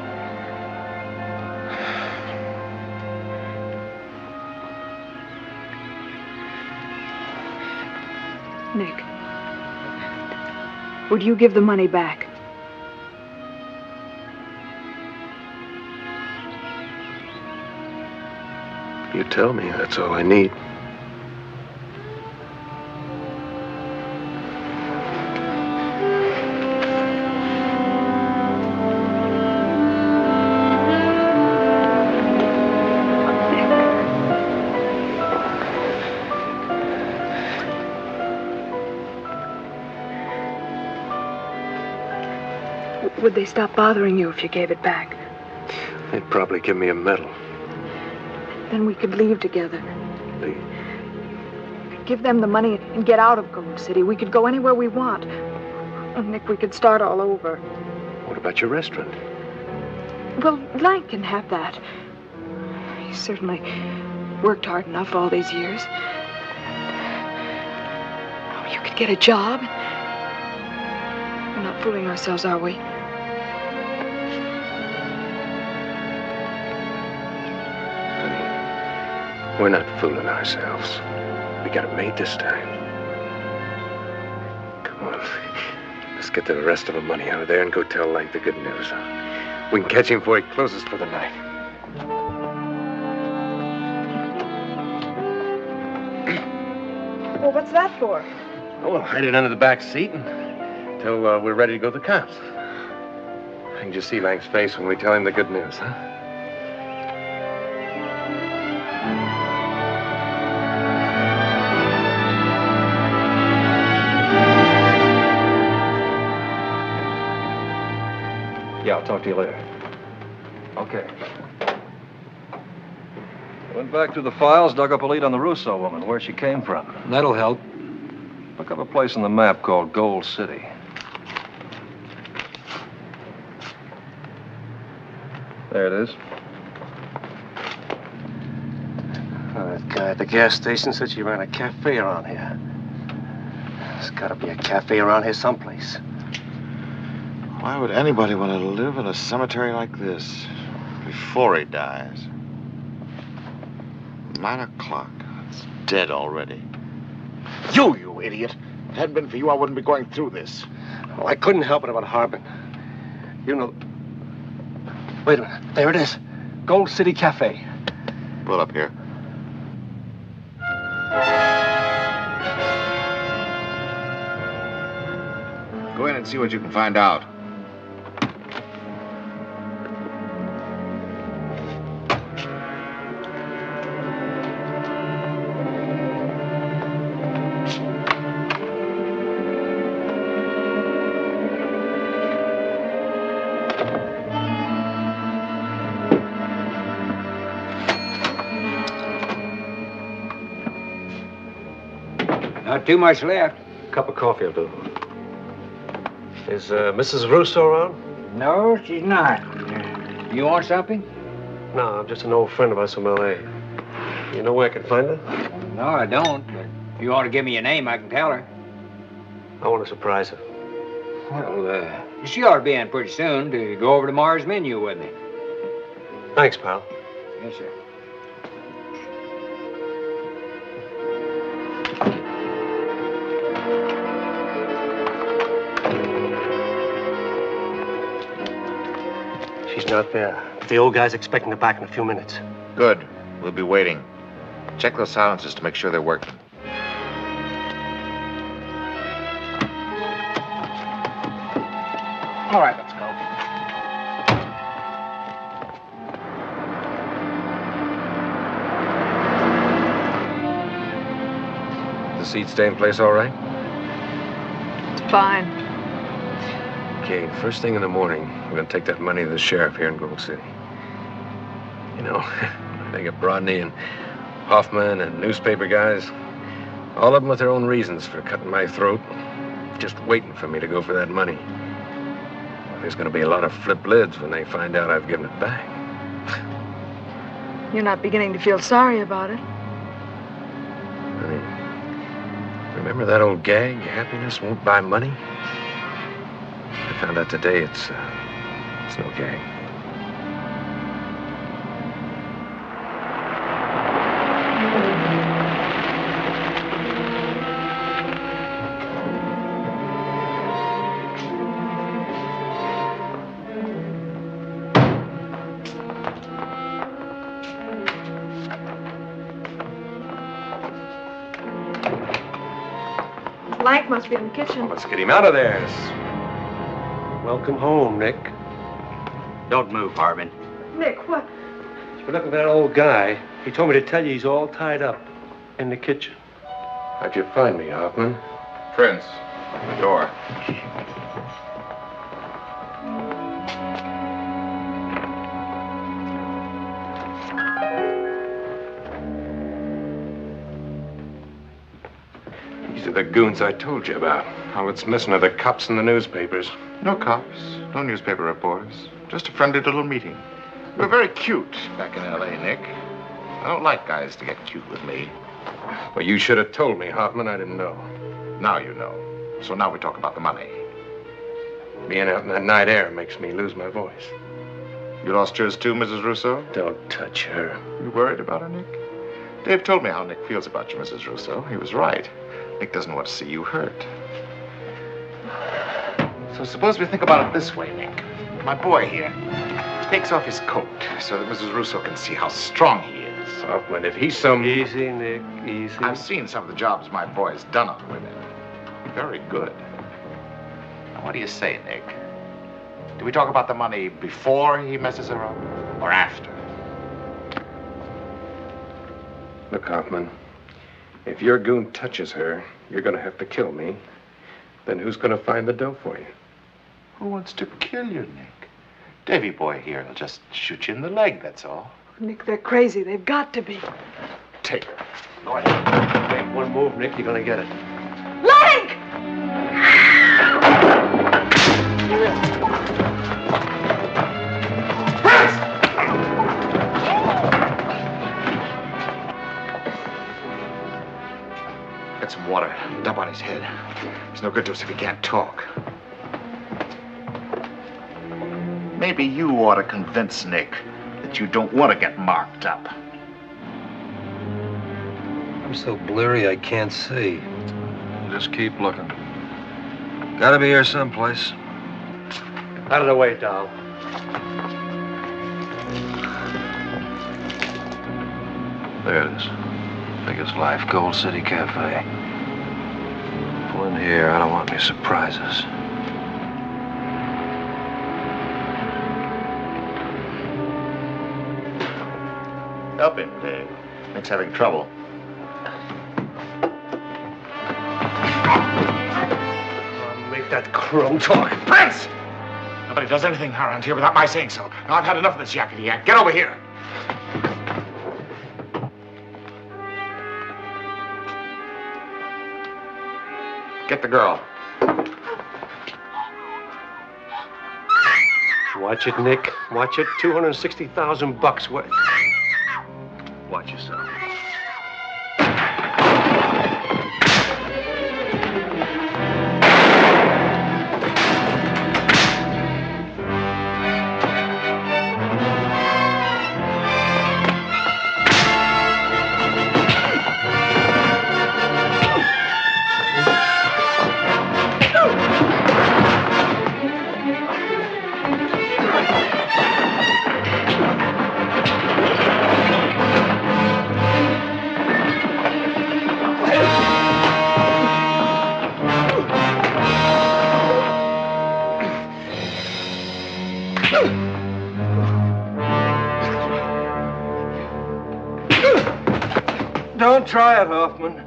Nick, would you give the money back? You tell me. That's all I need. Would they stop bothering you if you gave it back? They'd probably give me a medal. Then we could leave together. Leave? Give them the money and get out of Gold City. We could go anywhere we want. Oh, Nick, we could start all over. What about your restaurant? Well, Lank can have that. He certainly Worked hard enough all these years. Oh, you could get a job. We're not fooling ourselves, are we? We're not fooling ourselves. We got it made this time. Come on. Let's get the rest of the money out of there and go tell Lang the good news. We can catch him before he closes for the night. Well, what's that for? Oh, we'll hide it under the back seat until we're ready to go to the cops. I can just see Lang's face when we tell him the good news, huh? Yeah, I'll talk to you later. Okay. Went back through the files, dug up a lead on the Russo woman, where she came from. That'll help. Look up a place on the map called Gold City. There it is. That guy at the gas station said she ran a cafe around here. There's got to be a cafe around here someplace. Why would anybody want to live in a cemetery like this before he dies? 9 o'clock. It's dead already. You idiot. If it hadn't been for you, I wouldn't be going through this. Well, I couldn't help it about Harbin. You know... Wait a minute. There it is. Gold City Cafe. Pull up here. Go in and see what you can find out. Not too much left. Cup of coffee will do. Is Mrs. Russo around? No, she's not. You want something? No, I'm just an old friend of ours from L.A. You know where I can find her? No, I don't. But if you want to give me your name, I can tell her. I want to surprise her. Well, she ought to be in pretty soon to go over tomorrow's menu with me. Thanks, pal. Yes, sir. She's not there. The old guy's expecting her back in a few minutes. Good. We'll be waiting. Check those silencers to make sure they're working. All right, let's go. The seats stay in place all right? It's fine. Okay, first thing in the morning, we're going to take that money to the sheriff here in Gold City. You know, I think of Brodney and Hoffman and newspaper guys, all of them with their own reasons for cutting my throat, just waiting for me to go for that money. There's going to be a lot of flip lids when they find out I've given it back. You're not beginning to feel sorry about it. I mean, remember that old gag, happiness won't buy money? I found out today it's no gag. Blank must be in the kitchen. Let's get him out of there. Welcome home, Nick. Don't move, Harbin. Nick, what? If you're looking for that old guy, he told me to tell you he's all tied up in the kitchen. How'd you find me, Hoffman? Prince, the door. These are the goons I told you about. All that's missing are the cops and the newspapers. No cops, no newspaper reporters. Just a friendly little meeting. You were very cute back in L.A., Nick. I don't like guys to get cute with me. Well, you should have told me, Hoffman. I didn't know. Now you know. So now we talk about the money. Being out in that night air makes me lose my voice. You lost yours too, Mrs. Russo? Don't touch her. You worried about her, Nick? Dave told me how Nick feels about you, Mrs. Russo. He was right. Nick doesn't want to see you hurt. So suppose we think about it this way, Nick. My boy here takes off his coat so that Mrs. Russo can see how strong he is. Hoffman, if he's so... Easy, Nick, easy. I've seen some of the jobs my boy's done on women. Very good. Now, what do you say, Nick? Do we talk about the money before he messes her up or after? Look, Hoffman, if your goon touches her, you're going to have to kill me. Then who's going to find the dough for you? Who wants to kill you, Nick? Davy boy here will just shoot you in the leg, that's all. Nick, they're crazy. They've got to be. Take her. Go ahead. Make one move, Nick. You're going to get it. Link! Get some water. Dump on his head. It's no good to us if he can't talk. Maybe you ought to convince Nick that you don't want to get marked up. I'm so bleary I can't see. Just keep looking. Gotta be here someplace. Out of the way, doll. There it is. Biggest Life, Gold City Cafe. Pull in here. I don't want any surprises. Help him, Dave. Nick's having trouble. Make that crow talk. Prince! Nobody does anything around here without my saying so. Now, I've had enough of this yakety yak. Get over here. Get the girl. Watch it, Nick. Watch it. $260,000 worth. Watch yourself. Don't try it, Hoffman.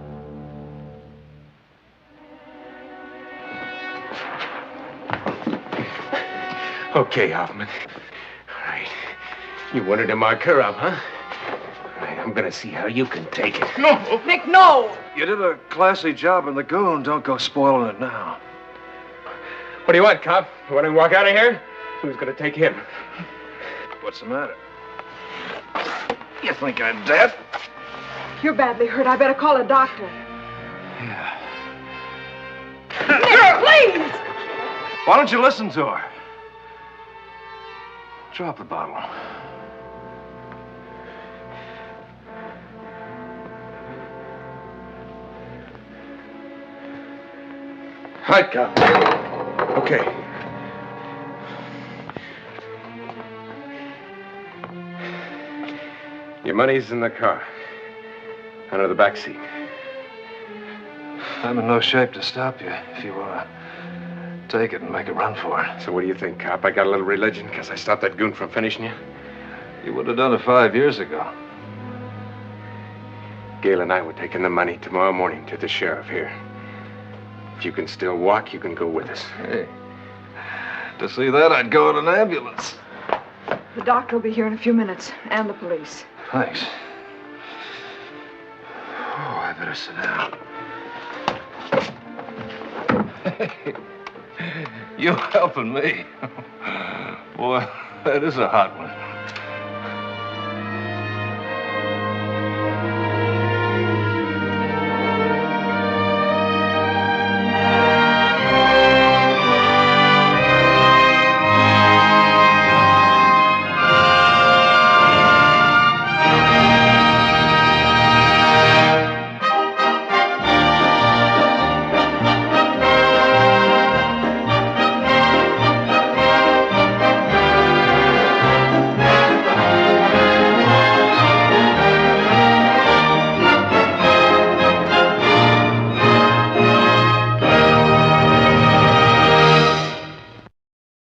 Okay, Hoffman. All right. You wanted to mark her up, huh? All right, I'm gonna see how you can take it. No! Nick, no! You did a classy job in the goon. Don't go spoiling it now. What do you want, cop? You want him to walk out of here? Who's gonna take him? What's the matter? You think I'm dead? You're badly hurt. I better call a doctor. Yeah. Nick, please! Why don't you listen to her? Drop the bottle. Right, cop. Okay. Your money's in the car. Under the back seat. I'm in no shape to stop you if you want to take it and make a run for it. So what do you think, cop? I got a little religion because I stopped that goon from finishing you? You would have done it 5 years ago. Gail and I were taking the money tomorrow morning to the sheriff here. If you can still walk, you can go with us. Hey, to see that, I'd go in an ambulance. The doctor will be here in a few minutes, and the police. Thanks. Oh, I better sit down. Hey, you helping me. Boy, that is a hot one.